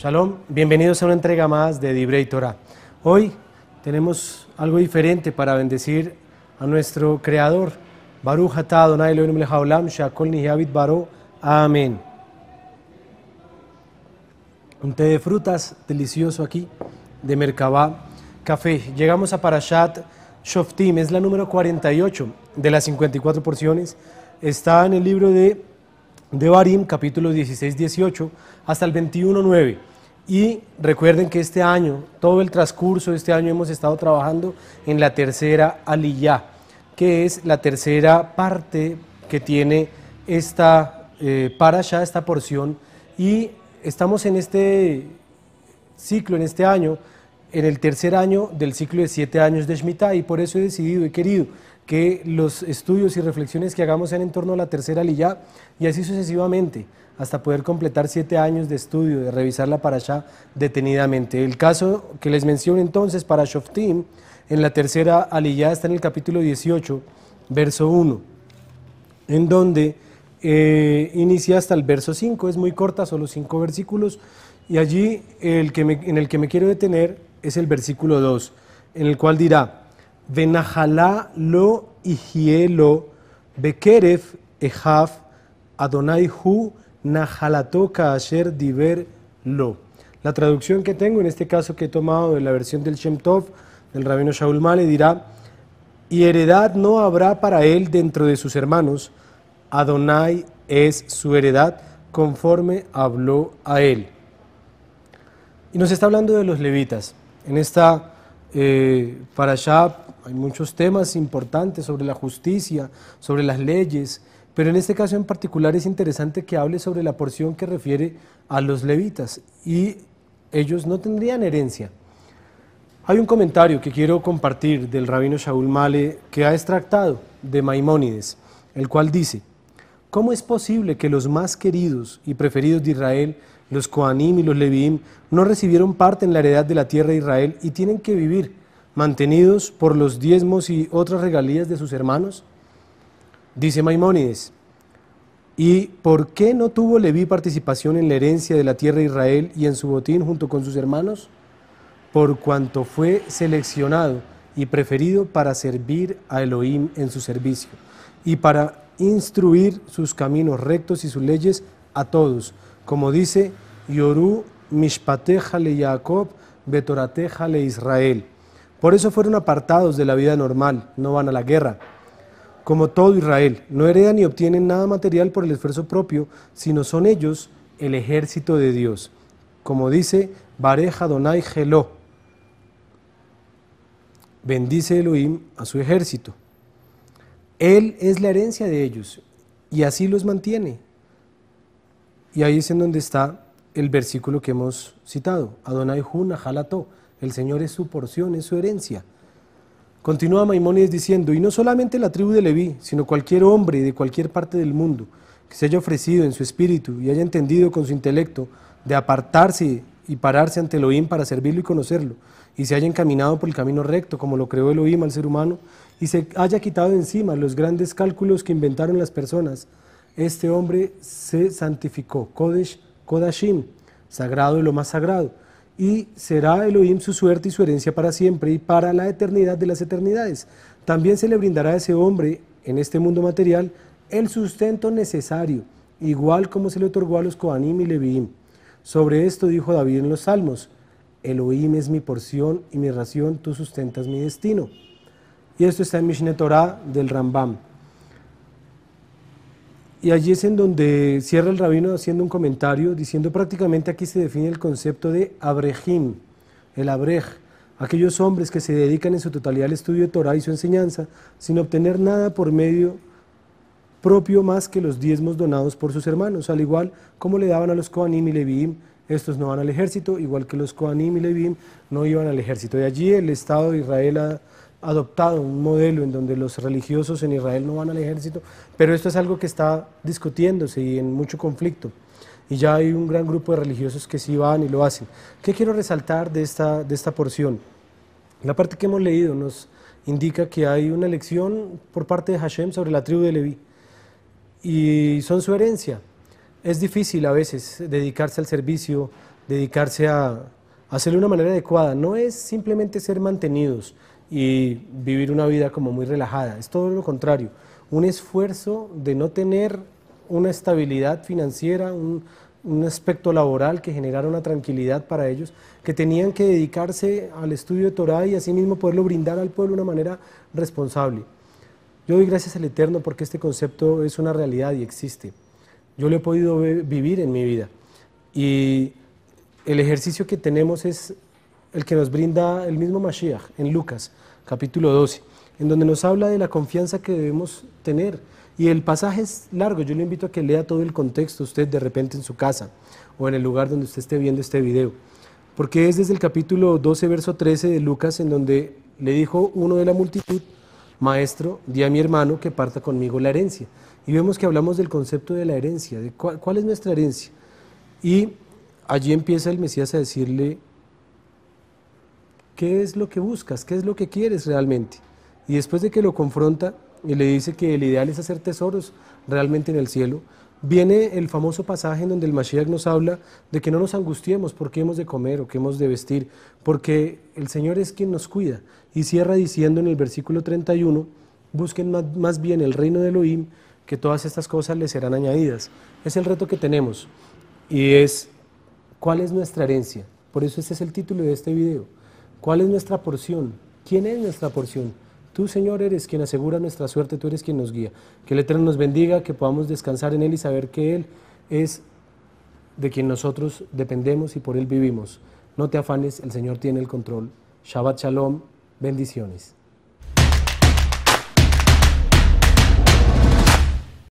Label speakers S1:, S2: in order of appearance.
S1: Shalom, bienvenidos a una entrega más de Divrei Torah. Hoy tenemos algo diferente para bendecir a nuestro Creador. Baruch atah Adonai Eloheinu melech haolam she'akol nihya bidbaro. Amén. Un té de frutas delicioso aquí, de Merkabah, café. Llegamos a Parashat Shoftim, es la número 48 de las 54 porciones. Está en el libro de Devarim, capítulo 16-18, hasta el 21-9. Y recuerden que este año, todo el transcurso de este año, hemos estado trabajando en la tercera aliyá, que es la tercera parte que tiene esta parashá, esta porción, y estamos en este ciclo, en este año, en el tercer año del ciclo de 7 años de Shemitah, y por eso he decidido, he querido que los estudios y reflexiones que hagamos sean en torno a la tercera aliyá, y así sucesivamente, hasta poder completar 7 años de estudio, de revisar la parashá detenidamente. El caso que les menciono entonces para Shoftim, en la tercera aliyá, está en el capítulo 18, verso 1, en donde inicia hasta el verso 5, es muy corta, solo 5 versículos, y allí en el que me quiero detener es el versículo 2, en el cual dirá: Venajalá lo ihielo bekeref ejav Adonai hu nahalato kaasher diver lo. La traducción que tengo, en este caso que he tomado de la versión del Shem Tov, del Rabino Shaul Male, dirá: y heredad no habrá para él dentro de sus hermanos, Adonai es su heredad, conforme habló a él. Y nos está hablando de los levitas. En esta parashá hay muchos temas importantes sobre la justicia, sobre las leyes, pero en este caso en particular es interesante que hable sobre la porción que refiere a los levitas, y ellos no tendrían herencia. Hay un comentario que quiero compartir del Rabino Shaul Male que ha extractado de Maimónides, el cual dice: ¿cómo es posible que los más queridos y preferidos de Israel, los Kohanim y los Leviim, no recibieron parte en la heredad de la tierra de Israel y tienen que vivir mantenidos por los diezmos y otras regalías de sus hermanos? Dice Maimónides: ¿y por qué no tuvo Leví participación en la herencia de la tierra de Israel y en su botín junto con sus hermanos? Por cuanto fue seleccionado y preferido para servir a Elohim en su servicio y para instruir sus caminos rectos y sus leyes a todos, como dice: Yoru mishpateja le Jacob, betorateja le Israel. Por eso fueron apartados de la vida normal, no van a la guerra. Como todo Israel, no heredan ni obtienen nada material por el esfuerzo propio, sino son ellos el ejército de Dios. Como dice: Barej Adonai Geló, bendice Elohim a su ejército. Él es la herencia de ellos y así los mantiene. Y ahí es en donde está el versículo que hemos citado: Adonai hu nahalato, el Señor es su porción, es su herencia. Continúa Maimónides diciendo: y no solamente la tribu de Leví, sino cualquier hombre de cualquier parte del mundo que se haya ofrecido en su espíritu y haya entendido con su intelecto de apartarse y pararse ante Elohim para servirlo y conocerlo, y se haya encaminado por el camino recto como lo creó Elohim al ser humano, y se haya quitado de encima los grandes cálculos que inventaron las personas, este hombre se santificó, Kodesh Kodashim, sagrado de lo más sagrado, y será Elohim su suerte y su herencia para siempre y para la eternidad de las eternidades. También se le brindará a ese hombre en este mundo material el sustento necesario, igual como se le otorgó a los Kohanim y Leviim. Sobre esto dijo David en los Salmos: Elohim es mi porción y mi ración, tú sustentas mi destino. Y esto está en Mishneh Torah del Rambam. Y allí es en donde cierra el rabino haciendo un comentario, diciendo: prácticamente aquí se define el concepto de abrejim, el abrej, aquellos hombres que se dedican en su totalidad al estudio de Torah y su enseñanza, sin obtener nada por medio propio más que los diezmos donados por sus hermanos, al igual como le daban a los Kohanim y Leviim. Estos no van al ejército, igual que los Kohanim y Leviim no iban al ejército. De allí el Estado de Israel ha adoptado un modelo en donde los religiosos en Israel no van al ejército, pero esto es algo que está discutiéndose y en mucho conflicto, y ya hay un gran grupo de religiosos que sí van y lo hacen. ¿Qué quiero resaltar de esta porción? La parte que hemos leído nos indica que hay una lección por parte de Hashem sobre la tribu de Leví, y son su herencia. Es difícil a veces dedicarse al servicio dedicarse a hacerlo de una manera adecuada. No es simplemente ser mantenidos y vivir una vida como muy relajada, es todo lo contrario, un esfuerzo de no tener una estabilidad financiera, un aspecto laboral que generara una tranquilidad para ellos, que tenían que dedicarse al estudio de Torah y asimismo poderlo brindar al pueblo de una manera responsable. Yo doy gracias al Eterno porque este concepto es una realidad y existe. Yo lo he podido vivir en mi vida y el ejercicio que tenemos es el que nos brinda el mismo Mashiach en Lucas, capítulo 12, en donde nos habla de la confianza que debemos tener. Y el pasaje es largo, yo le invito a que lea todo el contexto usted de repente en su casa o en el lugar donde usted esté viendo este video, porque es desde el capítulo 12, verso 13 de Lucas, en donde le dijo uno de la multitud: Maestro, di a mi hermano que parta conmigo la herencia. Y vemos que hablamos del concepto de la herencia, de cuál es nuestra herencia. Y allí empieza el Mesías a decirle: ¿qué es lo que buscas? ¿Qué es lo que quieres realmente? Y después de que lo confronta y le dice que el ideal es hacer tesoros realmente en el cielo, viene el famoso pasaje en donde el Mashiach nos habla de que no nos angustiemos por qué hemos de comer o qué hemos de vestir, porque el Señor es quien nos cuida. Y cierra diciendo en el versículo 31, busquen más bien el reino de Elohim, que todas estas cosas les serán añadidas. Es el reto que tenemos y es: ¿cuál es nuestra herencia? Por eso este es el título de este video. ¿Cuál es nuestra porción? ¿Quién es nuestra porción? Tú, Señor, eres quien asegura nuestra suerte, tú eres quien nos guía. Que el Eterno nos bendiga, que podamos descansar en Él y saber que Él es de quien nosotros dependemos y por Él vivimos. No te afanes, el Señor tiene el control. Shabbat Shalom, bendiciones.